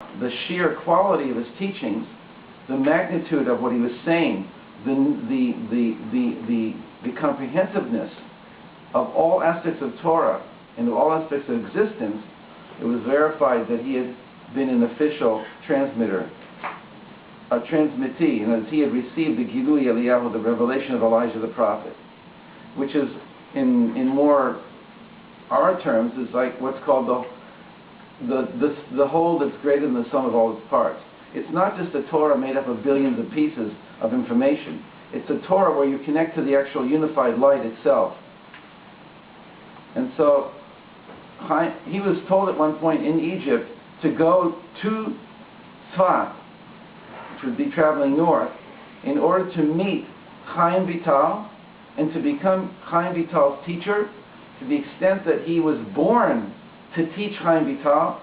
the sheer quality of his teachings, the magnitude of what he was saying, the comprehensiveness of all aspects of Torah and of all aspects of existence, it was verified that he had been an official transmitter, a transmittee, and as he had received the Gilui Eliyahu, the revelation of Elijah the prophet, which is, in more our terms, is like what's called the whole that's greater than the sum of all its parts. It's not just a Torah made up of billions of pieces of information. It's a Torah where you connect to the actual unified light itself. And so he was told at one point in Egypt to go to Tzfat, which would be traveling north, in order to meet Chaim Vital and to become Chaim Vital's teacher, to the extent that he was born to teach Chaim Vital.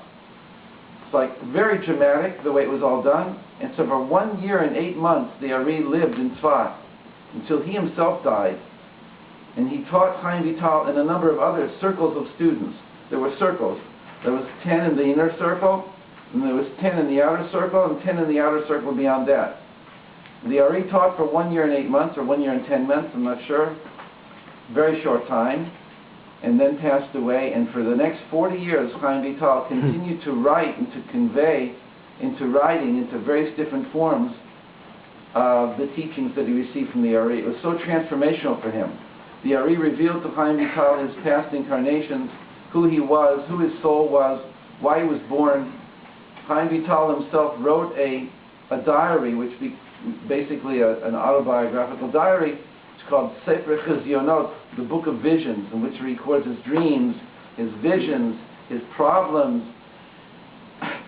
It's like very dramatic the way it was all done. And so for 1 year and 8 months the Ari lived in Tzfat until he himself died. And he taught Chaim Vital and a number of other circles of students. There were circles. There was 10 in the inner circle, and there was 10 in the outer circle, and 10 in the outer circle beyond that. The Ari taught for 1 year and 8 months, or 1 year and 10 months, I'm not sure. Very short time. And then passed away, and for the next 40 years Chaim Vital continued to write and to convey into writing, into various different forms, the teachings that he received from the Ari. It was so transformational for him. The Ari revealed to Chaim Vital his past incarnations, who he was, who his soul was, why he was born. Chaim Vital himself wrote a diary, which basically an autobiographical diary. It's called Sefer Chizionot, the Book of Visions, in which he records his dreams, his visions, his problems.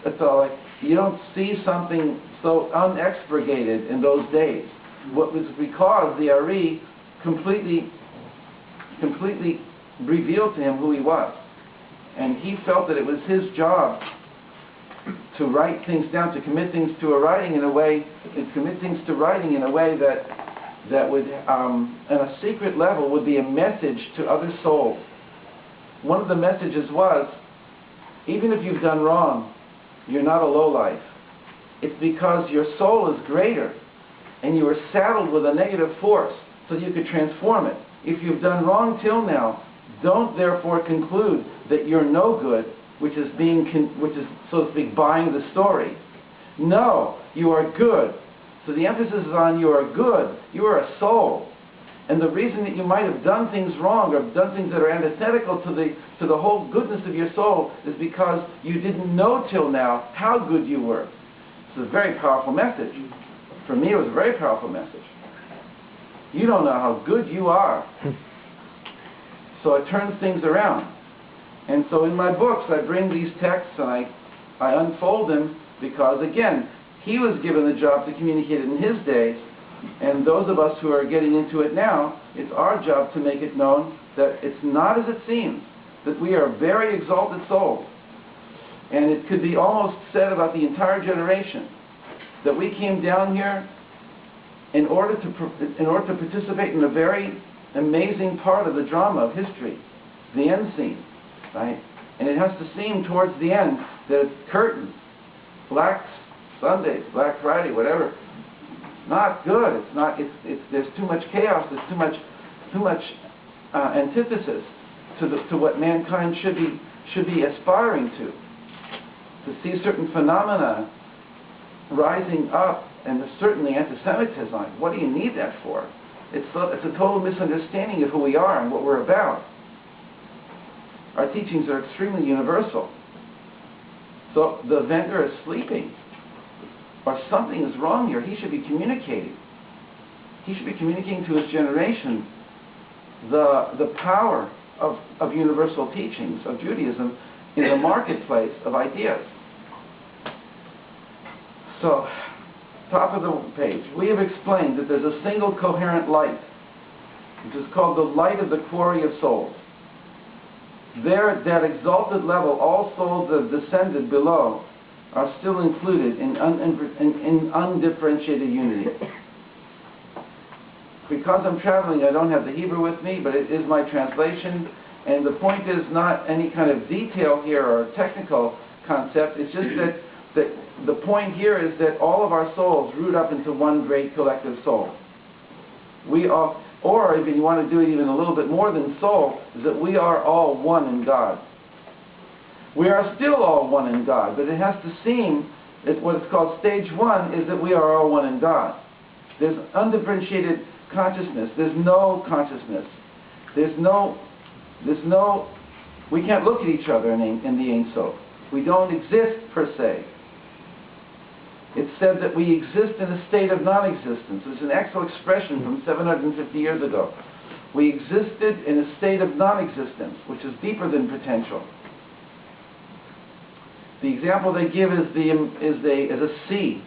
It's all like, you don't see something so unexpurgated in those days. What was because the Ari completely revealed to him who he was. And he felt that it was his job to write things down, to commit things to writing in a way that would, on a secret level, would be a message to other souls. One of the messages was, even if you've done wrong, you're not a lowlife. It's because your soul is greater, and you are saddled with a negative force, so you could transform it. If you've done wrong till now, don't therefore conclude that you're no good, which is so to speak buying the story. No, you are good. So the emphasis is on you are good, you are a soul. And the reason that you might have done things wrong or done things that are antithetical to the whole goodness of your soul is because you didn't know till now how good you were. It's a very powerful message. For me, it was a very powerful message. You don't know how good you are. So it turns things around. And so in my books, I bring these texts and I unfold them because, again, he was given the job to communicate it in his days, and those of us who are getting into it now, it's our job to make it known that it's not as it seems, that we are very exalted souls. And it could be almost said about the entire generation that we came down here in order to participate in a very amazing part of the drama of history, the end scene, right? And it has to seem towards the end that it's curtains, Black Sundays, Black Friday, whatever. Not good. It's not. There's too much chaos. There's too much antithesis to what mankind should be aspiring to see certain phenomena rising up, and there's certainly anti-Semitism. Like, what do you need that for? It's a total misunderstanding of who we are and what we're about. Our teachings are extremely universal. So the vendor is sleeping, or something is wrong here. He should be communicating. He should be communicating to his generation the power of universal teachings of Judaism in the marketplace of ideas. So, top of the page, we have explained that there's a single coherent light, which is called the light of the quarry of souls. There, at that exalted level, all souls that have descended below are still included in undifferentiated unity. Because I'm traveling, I don't have the Hebrew with me, but it is my translation. And the point is not any kind of detail here or technical concept. It's just that that the point here is that all of our souls root up into one great collective soul. We are, or if you want to do it even a little bit more than soul, is that we are all one in God. We are still all one in God, but it has to seem that what is called stage one is that we are all one in God. There's undifferentiated consciousness. There's no consciousness. We can't look at each other in the Ein Sof. We don't exist per se. It's said that we exist in a state of non-existence. It's an actual expression from 750 years ago. We existed in a state of non-existence, which is deeper than potential. The example they give is a sea,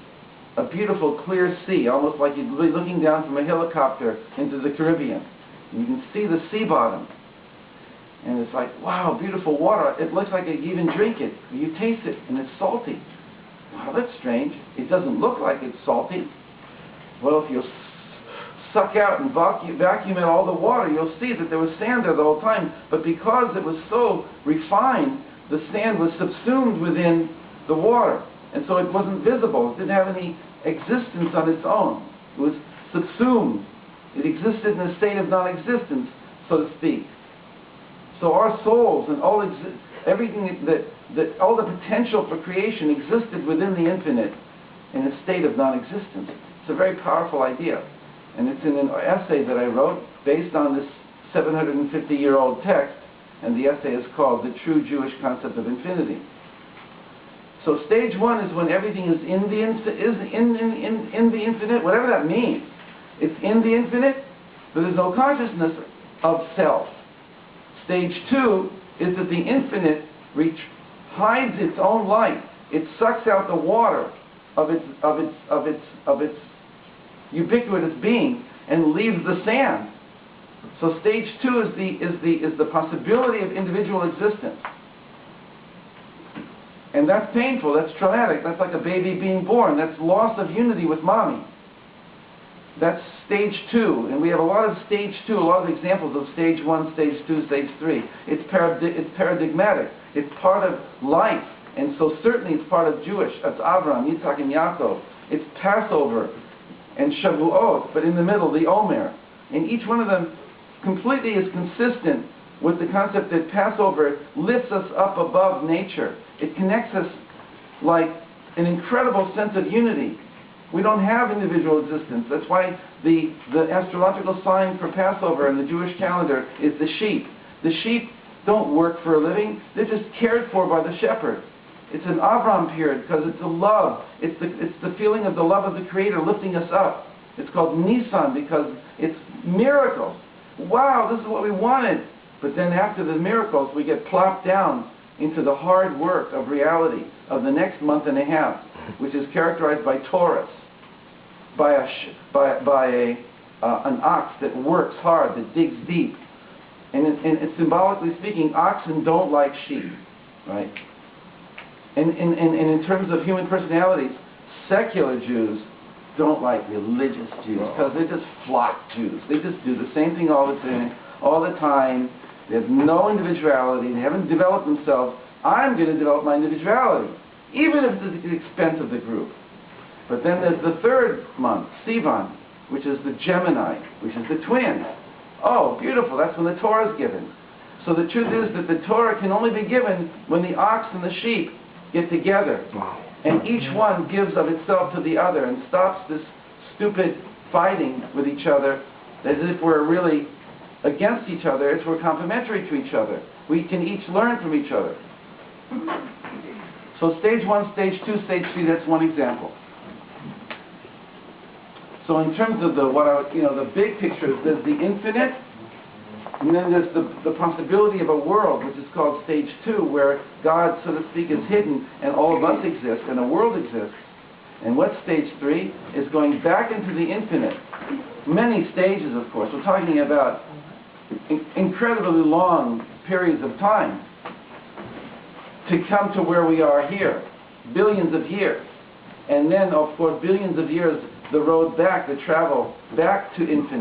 a beautiful clear sea, almost like you'd be looking down from a helicopter into the Caribbean. And you can see the sea bottom. And it's like, wow, beautiful water. It looks like you even drink it. You taste it, and it's salty. Wow, that's strange. It doesn't look like it's salty. Well, if you suck out and vacuum out all the water, you'll see that there was sand there the whole time. But because it was so refined, the sand was subsumed within the water. And so it wasn't visible. It didn't have any existence on its own. It was subsumed. It existed in a state of non-existence, so to speak. So our souls and all everything that all the potential for creation existed within the infinite in a state of non-existence. It's a very powerful idea. And it's in an essay that I wrote based on this 750-year-old text, and the essay is called The True Jewish Concept of Infinity. So stage one is when everything is in the infinite, whatever that means. It's in the infinite, but there's no consciousness of self. Stage two is that the infinite hides its own light. It sucks out the water of its ubiquitous being and leaves the sand. So stage two is the possibility of individual existence. And that's painful, that's traumatic, that's like a baby being born, that's loss of unity with mommy. That's stage two, and we have a lot of stage two, a lot of examples of stage one, stage two, stage three. It's paradigmatic, it's part of life, and so certainly it's part of Jewish. That's Abraham, Yitzhak, and Yaakov. It's Passover and Shavuot, but in the middle, the Omer. And each one of them completely is consistent with the concept that Passover lifts us up above nature. It connects us like an incredible sense of unity. We don't have individual existence. That's why the astrological sign for Passover in the Jewish calendar is the sheep. The sheep don't work for a living. They're just cared for by the shepherd. It's an Avram period because it's a love. It's the feeling of the love of the Creator lifting us up. It's called Nisan because it's miracles. Wow, this is what we wanted. But then after the miracles, we get plopped down into the hard work of reality of the next month and a half, which is characterized by Taurus, by an ox that works hard, that digs deep. And symbolically speaking, oxen don't like sheep, right? And in terms of human personalities, secular Jews don't like religious Jews because they're just flock Jews. They just do the same thing all the time. They have no individuality. They haven't developed themselves. I'm going to develop my individuality, even if it's at the expense of the group. But then there's the third month, Sivan, which is the Gemini, which is the twins. Oh, beautiful. That's when the Torah is given. So the truth is that the Torah can only be given when the ox and the sheep get together. And each one gives of itself to the other and stops this stupid fighting with each other as if we're really against each other, as we're complementary to each other. We can each learn from each other. So stage one, stage two, stage three, that's one example. So in terms of the big picture, there's the infinite, and then there's the possibility of a world, which is called stage two, where God, so to speak, is hidden, and all of us exist, and a world exists. And what's stage three? Is going back into the infinite. Many stages, of course. We're talking about incredibly long periods of time to come to where we are here. Billions of years. And then, of course, billions of years, the road back, the travel back to infinite.